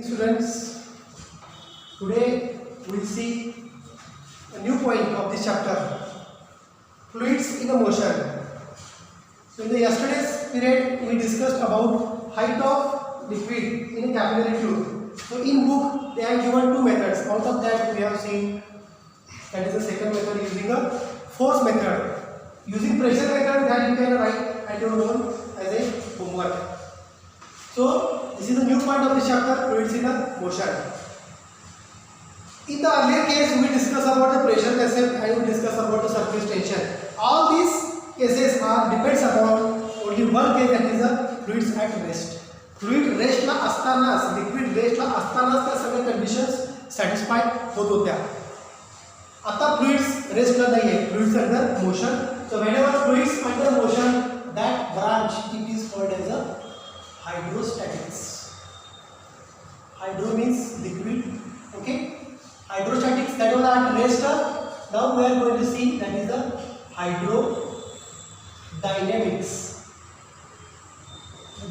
Students, today we will see a new point of this chapter, fluids in a motion. So in the yesterday's period we discussed about height of liquid in a capillary fluid. So in book they have given two methods. Out of that we have seen that is the second method using a force method. Using pressure method that you can write at your own as a homework. So this is the new point of this chapter, fluids in a motion. In the earlier case we discussed about the pressure concept and we discussed about the surface tension. All these cases depends upon only one case, that is the fluids at rest. Fluid rest ला असतानाच, liquid rest ला असतानाच त्या सगळ्या conditions satisfied होत होत्या. आता fluids rest ला नाही आहे, fluids under motion. So whenever fluids under motion, that branch it is called as a hydrostatics. Hydro means liquid, okay? Hydrostatics, that was at rest. Now we are going to see that is the hydrodynamics.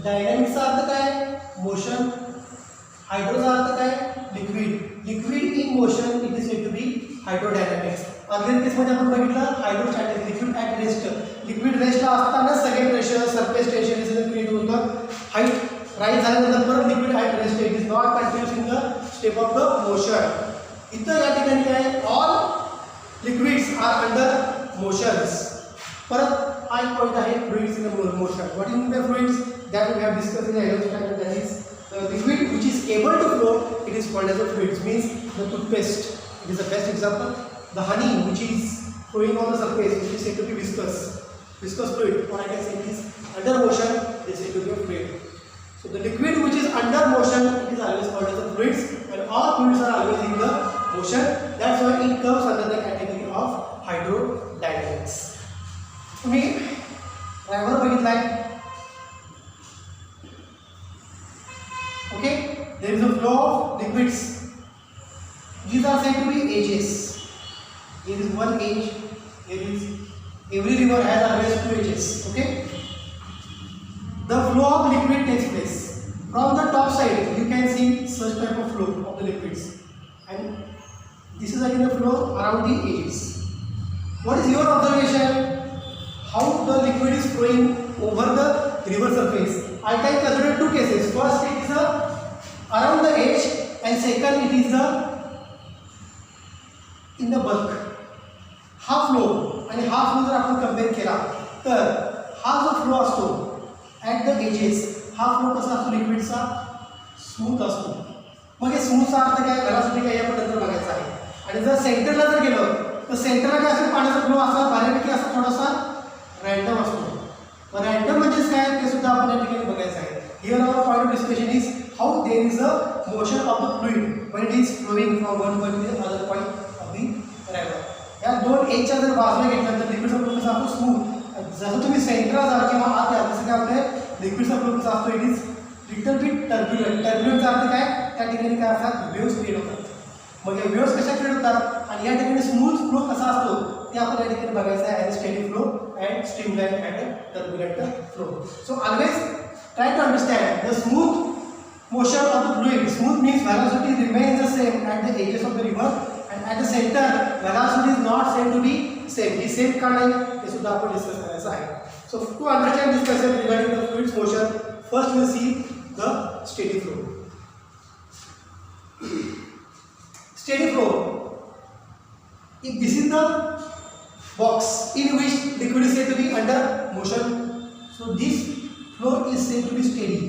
Dynamics चा अर्थ काय? Motion. Hydro चा अर्थ काय? Liquid. Liquid in motion it is said to be hydrodynamics. Again case मध्ये आपण बघितलं hydrostatics, liquid at rest. Liquid रेस्टला असताना सगळे प्रेशर, सरफेस टेन्शन हे सगळं क्रिएट होतं. हाईट राईज झाल्यानंतर परत liquid at rest, it is not continuous in the step of the motion. इथं या ठिकाणी काय, all liquids are under motions. परत हा एक पॉईंट आहे fluids in the motion. What is the fluids that we have discussed in the hydrostatics, that is the liquid which is able to flow, it is called as a fluids. Means the toothpaste, it is the best example. The honey which is flowing on the surface, which is said to be viscous fluid, or I can say it is under motion, it is said to be a fluid. So the liquid which is under motion, it is always called as a fluids, and all fluids are always in the motion. That's why it comes under the category of hydrodynamics. तुम्ही driver बघितलाय, okay? There is a flow of liquids. These are said to be edges. Here is one edge. Here is, every river has always two edges. Okay? The flow of liquid takes place. From the top side, you can see such type of flow of the liquids, and this is again the flow around the edges. What is your observation? How the liquid is flowing over the river surface? I can consider two cases. First, it is around the edge, and second, it is in the bulk. हा flow आणि हा flow जर आपण compare केला तर हा जो flow असतो ॲट द एजेस, हा फ्लो कसा असतो लिक्विडचा? स्मूथ असतो. मग हे स्मूथचा अर्थ काय, व्हेलॉसिटी काय, आपण नंतर बघायचं आहे. आणि जर सेंटरला जर गेलो तर सेंटरला काय असतो, पाण्याचा फ्लो असा बऱ्यापैकी असा थोडासा रँडम असतो. मग रँडम म्हणजेच काय ते सुद्धा आपण या ठिकाणी बघायचं आहे. Here our point of discussion is how there is a motion of the fluid when it is flowing from one point to the other point of the river. या दोन एजच्या जर बाजूला घेतल्यानंतर लिक्विडचा फ्लो कसा असतो? स्मूथ. जसं तुम्ही सेंटरला जा किंवा आत या, तसं काय आपले लिक्विडचा फ्लो कसा असतो? It is little bit turbulent. टर्ब्युलंटचा अर्थ काय, त्या ठिकाणी काय असतात, वेव्स क्रिएट होतात. मग या वेव्स कशा क्रिएट होतात आणि या ठिकाणी स्मूथ फ्लो कसा असतो ते आपण या ठिकाणी बघायचं आहे. As steady flow and streamline and turbulent flow. So always try to understand the smooth motion of the fluid. Smooth means velocity remains the same at the edges of the river, and at the center velocity is not said to be same. He same का नाही हे सुद्धा आपण discuss करायचं आहे. So to understand this concept regarding the fluids motion, first we will see the steady flow. Steady flow. If this is the box in which liquid is said to be under motion, so this flow is said to be steady.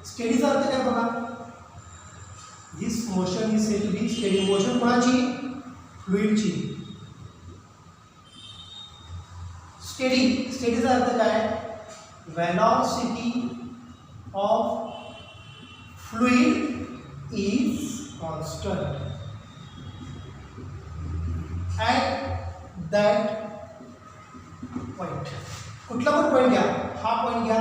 स्टेडीचा अर्थ काय बघा, this motion is said to be steady. Motion कोणाची? फ्लुइडची. Steady, स्टेडीचा अर्थ काय, velocity of fluid is constant at that point. कुठला पण पॉईंट घ्या, हा पॉईंट घ्या,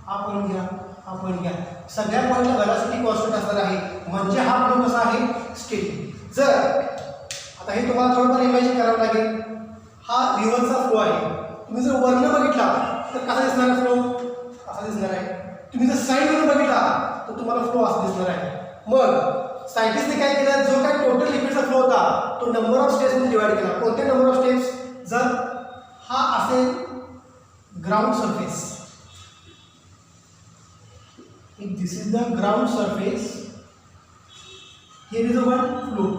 हा पॉईंट घ्या, हा पॉईंट घ्या, सगळ्या पॉईंटला वेलॉसिटी कॉन्स्टंट असणार आहे. म्हणजे हा फ्लो कसा आहे? स्टेडी. जर आता हे तुम्हाला थोडंफार इमॅजिन करावं लागेल. हा रिव्हरचा फ्लो आहे. तुम्ही जर वरनं बघितला तर कसा दिसणार फ्लो? असा दिसणार आहे. तुम्ही जर साईडवरून बघितला तर तुम्हाला फ्लो असा दिसणार आहे. मग सायंटिस्टने काय केलं, जो काय टोटल लिक्विडचा फ्लो होता तो नंबर ऑफ स्टेप्स मध्ये डिवाइड केला. कोणत्या नंबर ऑफ स्टेप्स? जर हा असेल ground surface, if this is the ground surface, here is the one flow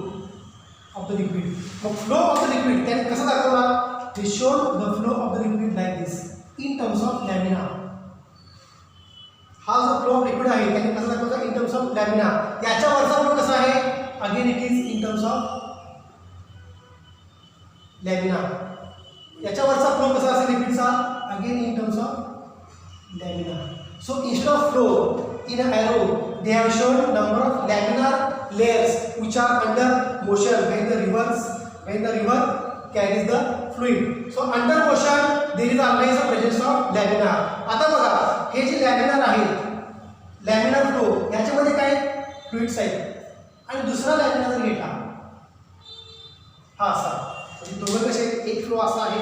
of the liquid. The flow of the liquid then कसा दाखवला? They showed the flow of the liquid like this in terms of lamina. हा जो flow of liquid आहे त्याने कसा दाखवला? In terms of lamina. याच्या वरचा फ्लो कसा आहे? Again it is in terms of lamina. याच्या वरचा फ्लो कसा असेल लिक्विडचा? Again in terms of lamina. So instead of flow in an arrow, they have shown number of laminar layers which are under motion when the river carries the fluid. So under motion there is always a presence of laminar. आता बघा हे जे laminar आहे, laminar flow याच्यामध्ये काय fluids आहेत आणि दुसरा laminar जर घेतला हा असा, म्हणजे दोघं कसे, एक फ्लो असा आहे,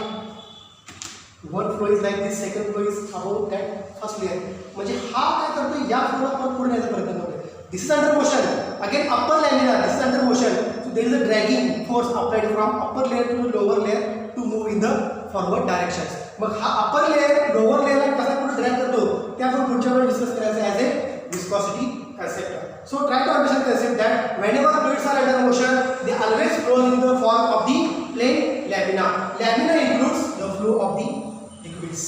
one flow is like this, second flow is about that first layer. म्हणजे हा काय करतो, या फ्लोला पण पुढे न्यायचा प्रयत्न करतो. This is under motion, again upper laminar, this is under motion. So there is a dragging force applied from upper layer to lower layer to move in the forward directions. मग हा अप्पर लेअर लोअर लेअरला कसा पुढे drag करतो ते आपण पुढच्या वेळी discuss करायचं as A viscosity concept. So try to understand the concept that whenever fluids are under motion, they always flow in the form of the plain lamina. Lamina includes the flow of the liquids.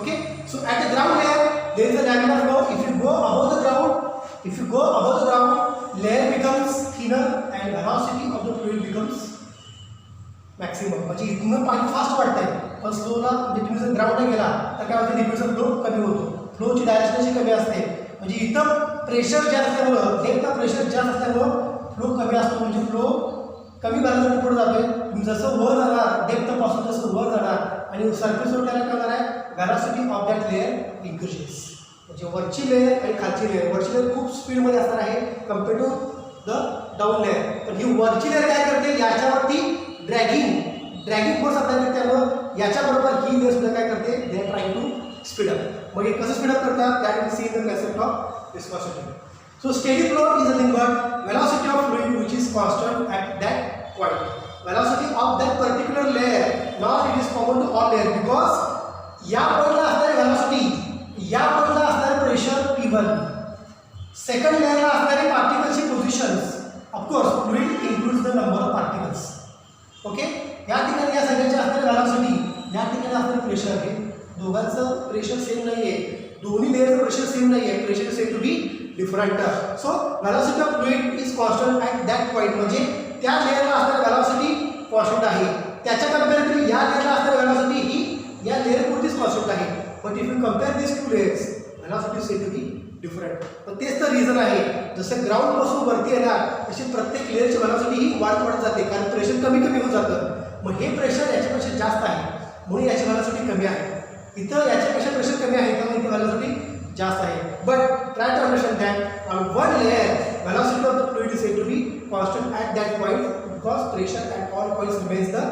Okay. So at the ground layer, there is a laminar flow. If you go above the ground, layer becomes thinner and velocity of the fluid becomes maximum. म्हणजे इथून पाणी fast वाटतंय, पण स्लोला म्हणजे तुम्ही जर ग्राउंडला गेला तर काय होतं, लिक्विडचा फ्लो कमी होतो, फ्लोची डायरेक्शन अशी कमी असते. म्हणजे इथं प्रेशर जास्त असल्यामुळं, डेप्थचा प्रेशर जास्त असल्यामुळं फ्लो कमी असतो, म्हणजे फ्लो कमी व्हॅल्यूसाठी पुढे जातोय. तुम्ही जसं वर जाणार डेप्थपासून तसं वर जाणार आणि सरफेसवर काय करणार आहे, velocity of that layer increases. म्हणजे वरची लेअर आणि खालची लेअर, वरची लेअर खूप स्पीडमध्ये असणार आहे compare to the down layer. पण ही वरची लेअर काय करते, याच्यावरती ड्रॅगिंग फोर्स अप्लाय करते, त्यामुळं याच्याबरोबर ही लेअर सुद्धा काय करते, they are trying to speed up. मग हे कसं स्पीड अप करतात, that will see in the concept of viscosity. So steady flow is nothing but velocity of fluid which is constant at that point. Velocity of that particular layer, not it is common to all layers because या पॉइंटला असणारी velocity, या पॉइंटला असणारे pressure P1, second लेयरला असणारे पार्टिकल्सची positions, of course fluid includes the number of particles. Okay. या ठिकाणी या सगळ्यांची असणारी velocity, या ठिकाणी असणारे प्रेशर आहे, दोघांचं प्रेशर सेम नाहीये, दोन्ही लेयरचं प्रेशर सेम नाहीये, pressure same to be different. So velocity of fluid is constant at that point, म्हणजे त्या लेअरला असणारी व्हॅलॉसिटी कॉन्स्टंट आहे, त्याच्या कम्पॅरेटिव्ह या लेअरला असणारी व्हॅलॉसिटी ही या लेअरपुरतीच कॉन्स्टंट आहे. But if you compare this two layers, velocity same to be different. पण तेच तर रिझन आहे, जसं ग्राउंडपासून वरती येणार तशी प्रत्येक लेअरची व्हॅलॉसिटी ही वाढत जाते, कारण प्रेशर कमी होत जातं. मग हे प्रेशर याच्यापेक्षा जास्त आहे म्हणून याची व्हॅलॉसिटी कमी आहे, इथं याच्यापेक्षा प्रेशर कमी आहे त्यामुळे इथे व्हॅलॉसिटी जास्त आहे. But try to understand that on one layer velocity of the fluid is said to be constant at that point because pressure at all points remains the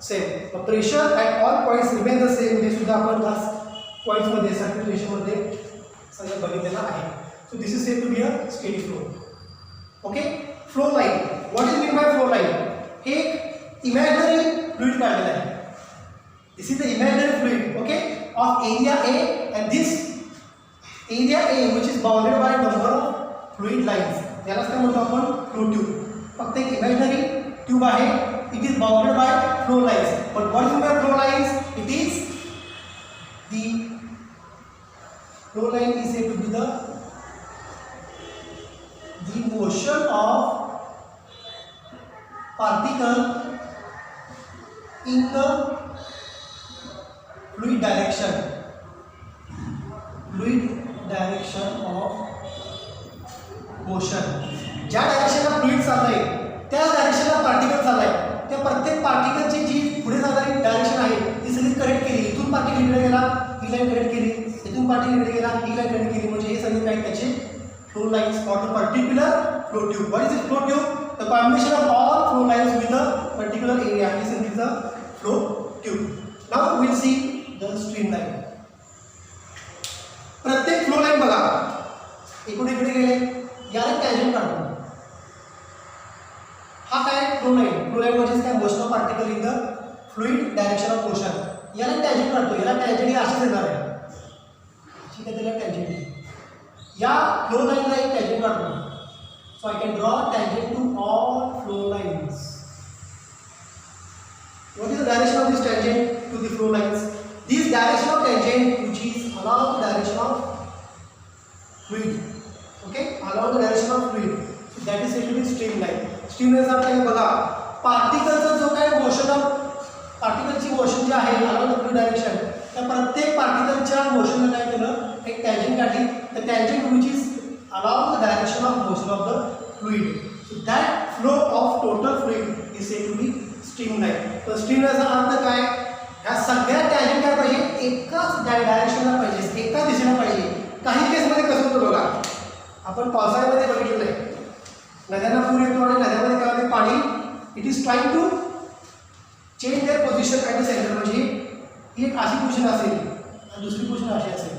same. The pressure at all points remains the same हे सुद्धा आपण last points मध्ये circulation मध्ये सगळं बघितलेलं आहे. So this is said to be a steady flow. Okay. Flow line. What is meant by flow line? Hey imaginary fluid काढलेलं आहे. This is the imaginary fluid, okay, of area A, and this area A which is bounded by number of fluid lines, यालाच काय म्हणतो आपण, flow tube. फक्त एक imaginary tube आहे, it is bounded by flow lines. But what is by flow lines, it is the flow line is said to be the motion of particle in the fluid direction of motion. ज्या डायरेक्शनला fluid चाललंय त्या डायरेक्शनला particle चाललाय, त्या प्रत्येक पार्टिकलची जी पुढे जाणारी direction आहे ती सगळी कनेक्ट केली. इथून पार्टिकल इकडे गेला, ही लाईन कनेक्ट केली, इथून पार्टिकल इकडे गेला, ही लाईन कनेक्ट केली, म्हणजे हे सगळे काय त्याचे flow lines for the particular flow tube. What is it flow tube? The combination of all flow lines with a particular area is in the flow tube. Now we will see the stream line. प्रत्येक flow line बघा, इकडे गेले, याला tangent काढतो, flow line म्हणजे काय motion of particle in the fluid direction of motion. याला tangent काढतो, याला टँजंट ही अशीच येणार आहे, अशी काय त्याला टँजंट. या फ्लो लाईनला एक टँजंट काढतो. So I can draw tangent to all flow lines. What is the direction of this tangent to the flow lines? This direction of tangent which is along the direction of fluid. Okay, along the direction of fluid. So that is said to be streamline. Streamline चा काय बघा, पार्टिकलचा जो काय motion of पार्टिकलची motion जी आहे along the fluid direction, त्या प्रत्येक पार्टिकलच्या मोशनला काय केलं, एक टँजंट काढली. The tangent which is along the direction of motion of the fluid. So that flow of total fluid is said to be streamline. तर स्ट्रीमलाईनचा अर्थ काय, ह्या सगळ्या टँजंट काय पाहिजे, एकाच डायरेक्शनला पाहिजे, एका दिशेला पाहिजे. काही केसमध्ये कसं होतं बघा, आपण पावसाळ्यामध्ये बघितलं नाही, नद्यांना पूर येतो आणि नद्यामध्ये काय होते, पाणी it is trying to change their position at the centre. म्हणजे ही एक अशी पोझिशन असेल आणि दुसरी पोझिशन अशी असेल,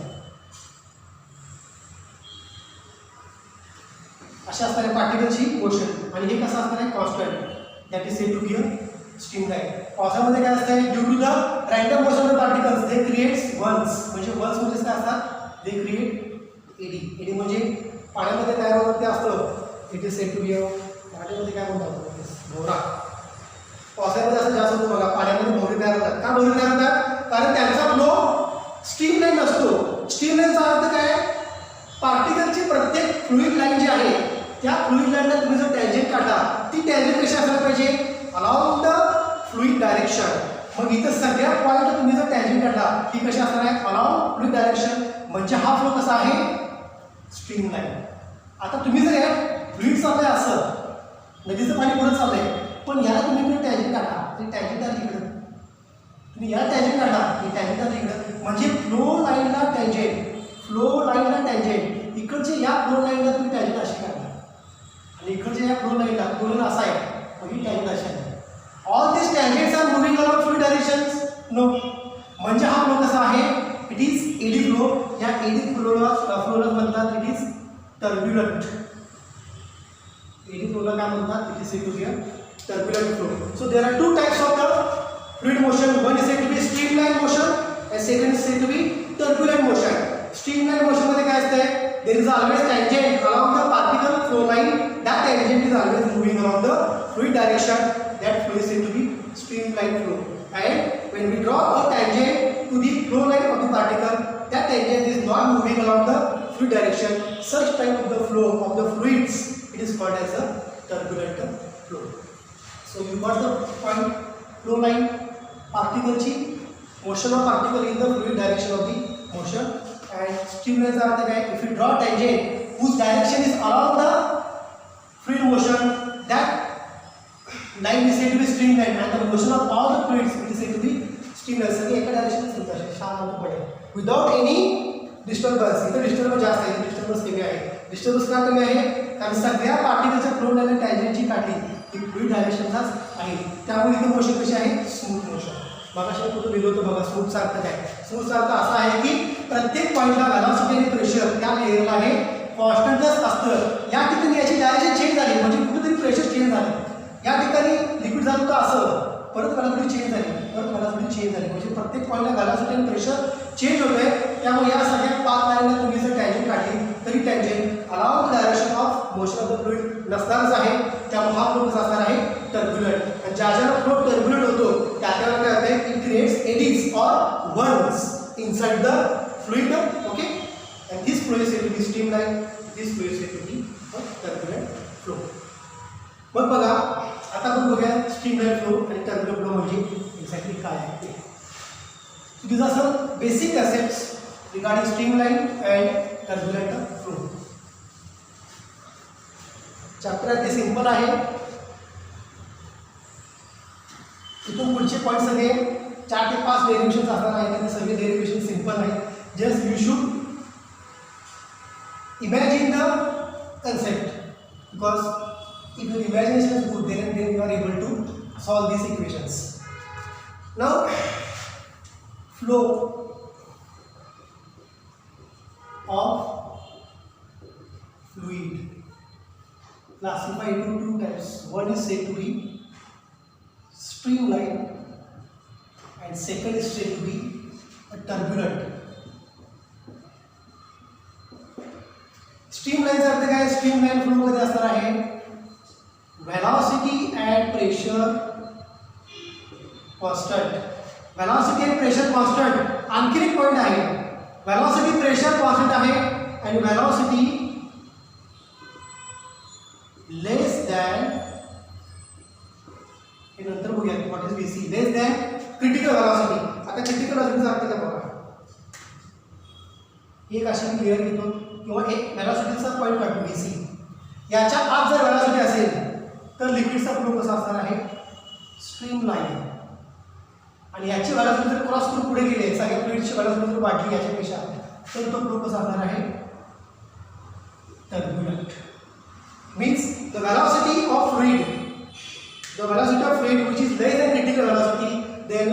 अशा असणाऱ्या पार्टिकलची मोशन. आणि हे कसं असणार आहे, constant. That is said to be a streamline. पावसामध्ये काय असते, due to the random motion of particles they creates ones. म्हणजे वन्स म्हणजे काय असतात, दे क्रिएट एडी. एडी म्हणजे पाण्यामध्ये तयार होतं ते असतं. It is said to be a, पाण्यामध्ये काय म्हणतात, भोवरा. पावसाळ्यामध्ये असं जास्त होतं बघा, पाण्यामध्ये भोवरे तयार होतात. का भोवरे तयार होतात, कारण त्यांचा फ्लो स्ट्रीमलाईन नसतो. स्ट्रीमलाईनचा अर्थ काय, पार्टिकलची प्रत्येक फ्लुइड लाईन जी आहे त्या फ्लुइड लाईनला तुम्ही जर टँजंट काढला, ती टँजंट कशी असायला पाहिजे, अलॉंग द फ्लुइड डायरेक्शन. मग इथं सगळ्या पॉईंट तुम्ही जर टँजंट काढला, ती कशी असणार आहे, अलॉंग फ्लुइड डायरेक्शन. म्हणजे हा फ्लो कसा आहे, स्ट्रीमलाईन. आता तुम्ही जर या फ्लुइड चाललंय असं, नदीचं पाणी पुढे चाललंय, पण याला तुम्ही टँजंट काढला, ते टँजंट आली इकडं, तुम्ही याला टँजंट काढला, ही टँजंट आली इकडं. म्हणजे फ्लो लाईनला टँजंट, फ्लो लाईनला टँजंट, इकडचे या फ्लो लाईनला तुम्ही टँजंट अशी काढला आणि इकडच्या या फ्लो लाईनला फ्लो लाईन असा आहे, मग ही टँजंट अशी आहे. All this tangents are moving along fluid directions. No. म्हणजे हा फ्लो कसा आहे, इट इज एडी फ्लो. या एडी फ्लोला म्हणतात इट इज टर्ब्युलंट. एडी फ्लोला काय म्हणतात, it is said to be a turbulent flow. So there are two types of the fluid motion. One is said to be streamline motion and second is said to be turbulent motion. Streamline motion मध्ये काय असते, there is always tangent along the particle flow line. That tangent is always moving along the fluid direction. That flow is said to be streamline flow. And when we draw a tangent to the flow line of the particle, that tangent is not moving along the fluid direction. Such type of the flow of the fluids, it is called as a turbulent flow. So you got the point. Flow line, particle chi motion of particle in the fluid direction of the motion. And streamlines are the guy, if you draw tangent whose direction is along the fluid motion, that line is said to be streamline. And the motion of all the fluids, it is said to be streamline. सगळे एका direction चालतात, शांतपणे, without any disturbance. इथे disturbance जास्त आहे, disturbance कमी आहे. Disturbance का कमी आहे, कारण सगळ्या पार्टिकलच्या फ्लो लाईन टँजंटची काढली ती फ्लुइड डायरेक्शनचाच आहे. त्यामुळे इथे मोशन कशी आहे, स्मूथ मोशन. मगाशी कुठं लिहिलं होतं बघा, स्मूथ सारखं काय. स्मूथ सारखं असं आहे की प्रत्येक पॉईंटला व्हेलॉसिटी आणि प्रेशर त्या लेअरला आहे कॉन्स्टंटच असतं. या ठिकाणी याची डायरेक्शन चेंज झाली, म्हणजे कुठेतरी प्रेशर चेंज झालं. या ठिकाणी लिक्विड झालं होतं असं, परत व्हेलॉसिटी चेंज झाली, परत व्हेलॉसिटी चेंज झाली. म्हणजे प्रत्येक पॉईंटला व्हेलॉसिटी आणि प्रेशर चेंज होतोय. त्यामुळे या सगळ्या पाथ लाईनला तुम्ही जर टँजंट काढली तरी tangent along the direction of motion of the fluid नसणारच आहे. त्यामुळे हा फ्लो कसा असणार आहे, टर्ब्युलंट. आणि ज्या ज्याला फ्लो टर्ब्युलंट होतो त्याच्यावर काय होतं, it creates eddies or worms inside the fluid. Okay, and this flow is said to be streamline, this flow is said to be a turbulent flow. मग बघा, आता आपण बघूया स्ट्रीमलाईन फ्लो आणि टर्ब्युलंट फ्लो म्हणजे एक्झॅक्टली काय आहे ते. So these are some basic concepts regarding streamline and turbulent flow. Chapter अगदी सिंपल आहे. इथून पुढचे पॉईंट सगळे 4 ते 5 डेरिव्हेशन्स असणार आहेत आणि सगळे डेरिव्हेशन सिंपल आहेत. Just you should imagine the concept, because if your imagination is good, then you are able to solve these equations. Now, flow of fluid classified into two types. One is said to be streamline, and second state to be a turbulent. Streamline अर्थ काय, streamline flow मध्ये असणार आहे velocity and pressure constant. velocity and pressure constant आणखी एक point आहे, velocity pressure constant आहे आणि velocity less than, हे नंतर बघूया what is VC, less than critical velocity. आता क्रिटिकल velocityचा अर्थ काय बघा, एक अशी क्लिअर घेतो किंवा एक velocityचा पॉइंट काढतो VC, याच्या आत जर velocity असेल तर लिक्विडचा फ्लो कसा असणार आहे, स्ट्रीमलाईन. आणि याची velocity जर क्रॉस करून पुढे गेले, सगळ्या फ्लुइडची velocity जर वाढली याच्यापेक्षा, तर तो फ्लो कसा असणार आहे, turbulent. Means the velocity of fluid which is less than critical velocity, then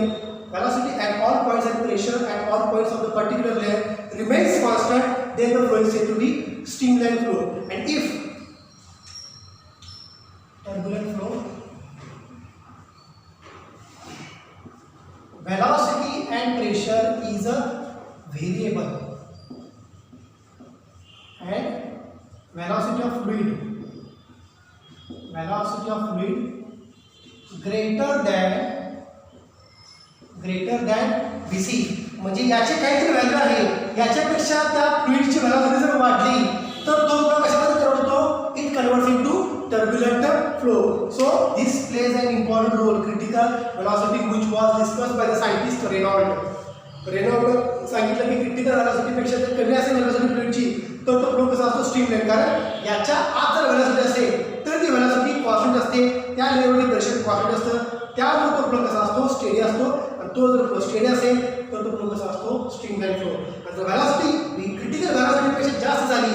velocity at all points and pressure at all points of the particular layer remains constant, then the flow is said to be streamline flow. And if turbulent flow, velocity and pressure is a variable and velocity of fluid greater than VC, म्हणजे याची काहीतरी value आहे, याच्यापेक्षा त्या फ्लुइडची velocity जर वाढली तर तो फ्लो कशामध्ये कन्वर्ट होतो, it converts into turbulent flow. So this plays an important role, critical velocity, which was discussed by the scientist Reynolds सांगितलं की क्रिटिकल velocity पेक्षा जर कमी असेल velocity फ्लुइडची तर तो फ्लो कसा असतो, स्ट्रीमलाईन. कारण याच्या आत जर velocity असेल तर ती velocity कॉन्स्टंट असते, त्या लेवलवरती प्रेशर कॉन्स्टंट असतं, त्यामुळे तो फ्लो कसा असतो, स्टेडी असतो. आणि तो जर फ्लो स्टेडी असेल तर तो फ्लो कसा असतो, स्ट्रीमलाईन फ्लो. जर velocity क्रिटिकल velocity पेक्षा जास्त झाली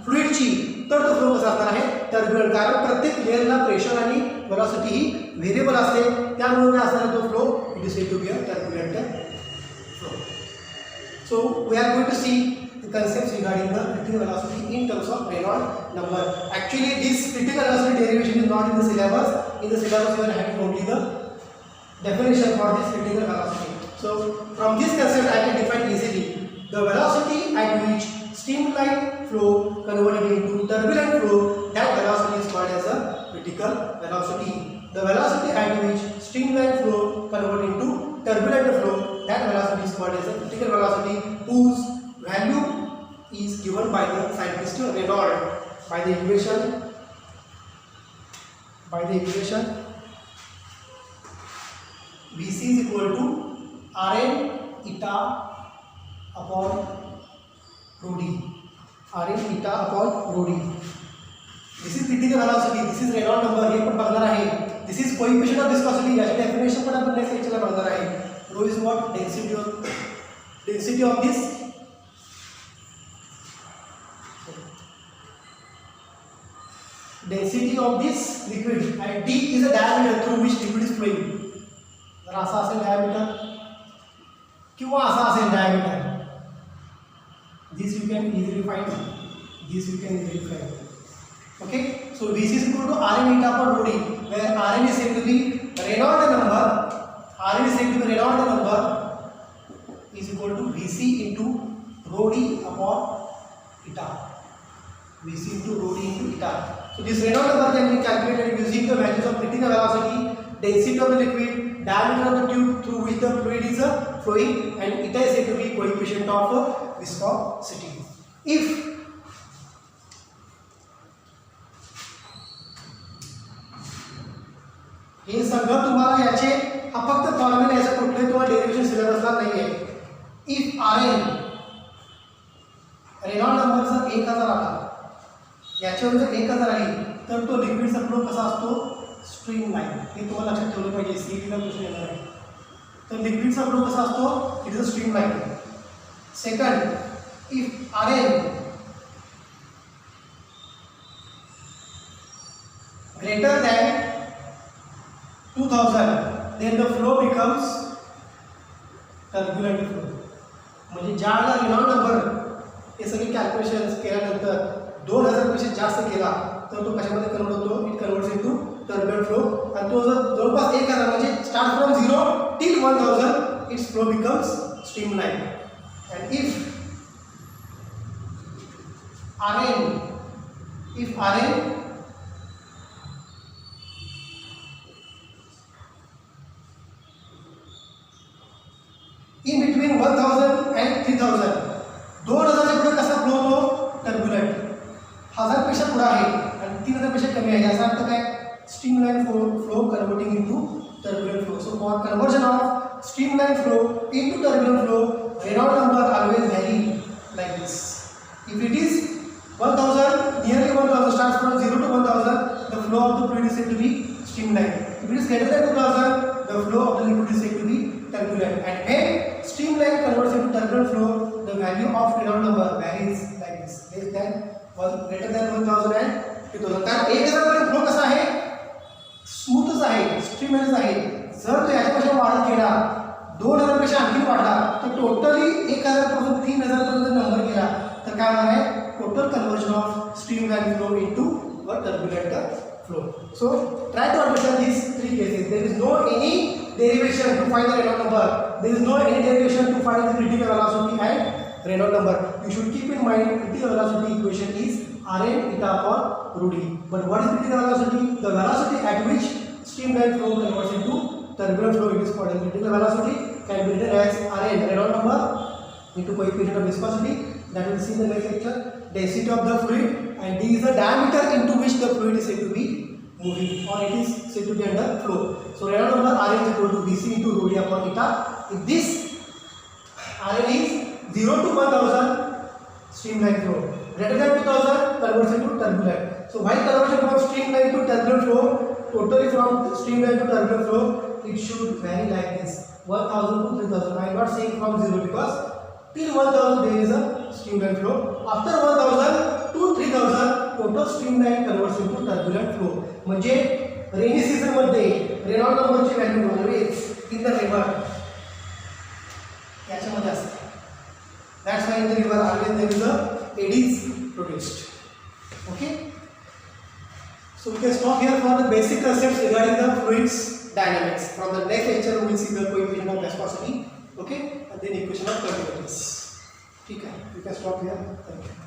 फ्लुइडची तर तो फ्लो कसा असणार आहे, टर्ब्युलंट. कारण प्रत्येक लेअरला प्रेशर आणि velocity ही व्हेरिएबल असते, त्यामुळे काय असणार तो flow, it is said to be a turbulent flow. So we are going to see the concepts regarding the critical velocity in terms of Reynolds number. Actually this critical velocity derivation is not in the syllabus. In the syllabus we are having only the definition for this critical velocity. So from this concept I can define easily the velocity at which streamline flow converted into turbulent flow, that velocity is called as a critical velocity. The velocity at which streamline flow converted into turbulent flow, that velocity is called as a critical velocity, whose value is given by the scientist Reynolds by the equation VC is equal to Rn eta upon rho d. Rn eta upon rho d. This is critical velocity. This is Reynolds number. हे पण बघणार आहे. This is coefficient of viscosity. याची definition पण आपण next लेक्चरला बघणार आहे. Rho is what? Density of this liquid, and d is a diameter through which liquid is flowing. जर असा असेल diameter किंवा असा असेल diameter, this you can easily find. Okay, so VC is equal to Rn eta upon rho d, where Rn is said to be Reynolds number. Rn is said to be Reynolds number is equal to VC into rho d upon eta. VC into rho d into eta. So this Reynolds number can be calculated using the values of critical velocity, density of the liquid, diameter of the tube through which the fluid is flowing, and eta is said to be coefficient of viscosity. If हे सगळं तुम्हाला याचे हा फक्त formula याचा कुठलाही तुम्हाला derivation सिलेबसला नाही आहे. इफ Rn रेनॉल्ड नंबर जर 1000 आला, याच्यावर जर 1000 आली तर तो लिक्विडचा फ्लो कसा असतो, स्ट्रीमलाईन. हे तुम्हाला लक्षात ठेवलं पाहिजे, सीईटीला प्रश्न येणार आहे. तर लिक्विडचा फ्लो कसा असतो, it is a streamline. Second, if Rn greater than 2000, then the flow becomes turbulent flow. म्हणजे ज्याला रेनॉल्ड नंबर हे सगळे कॅल्क्युलेशन केल्यानंतर 2000 पेक्षा जास्त केला तर तो कशामध्ये कन्वर्ट होतो, it converts into turbulent flow. आणि तो जर जवळपास 1000 म्हणजे start flow becomes streamlined. And if Rn in between 1000 and 3000, 2000 च्या पुढे कसा फ्लो होतो? टर्ब्युलंट. 1000 पेक्षा पुढे आहे आणि 3000 पेक्षा कमी आहे, याचा अर्थ काय? Streamline flow converting into turbulent flow. So for conversion of streamlined flow into turbulent flow, Reynolds number always vary like this. If it is 1000, nearly 1000, starts from 0 to 1000, the flow of the fluid is said to be streamlined. If it is greater than 2000, the flow of the liquid is said to be turbulent. And when streamline converts into turbulent flow, the value of Reynolds number varies like this. Less than greater than 1000 and 2000. तर 1000 flow कसा आहे? स्मूथच आहे, streamline आहे. जर तो याच्यापेक्षा वाढत गेला, 2000 पेक्षा आणखी वाढला, तर टोटली 1000 पासून 3000 पर्यंत नंबर गेला, तर काय होणार आहे? Total conversion of streamline flow into a turbulent flow. So try to understand these three cases. There is no any derivation to find the Reynolds number. There is no any derivation to find the critical velocity and Reynolds number. You should keep in mind critical velocity equation is Rn eta upon ρd. But what is critical velocity? The velocity at which streamline flow converts into turbulent flow. It is called as critical velocity. Can be written as Rn, Reynolds number, into coefficient of viscosity. That we will see in the next lecture. Density of the fluid, and d is the diameter into which the fluid is said to be moving, or it is said to be under flow. So Reynolds number Rn is equal to Vc into ρd upon eta. If this Rn is 0 to 1000, streamline flow, greater than 2000, converts into turbulent. So while conversion from streamline to turbulent flow, totally from streamline to turbulent flow, it should vary like this: 1000 to 3000. I am not saying from 0 because till 1000 there is a streamline flow. After 1000 to 3000, total streamline converts into turbulent flow. म्हणजे rainy season मध्ये Reynold नंबरची value always in the river याच्यामध्ये असते. That's why in the river always there is a eddies produced. Okay, so we can stop here for the basic concepts regarding the fluids dynamics. From the next lecture we will see the coefficient of viscosity, okay, and then equation of turbulence. ठीक है, we can stop here. Thank you.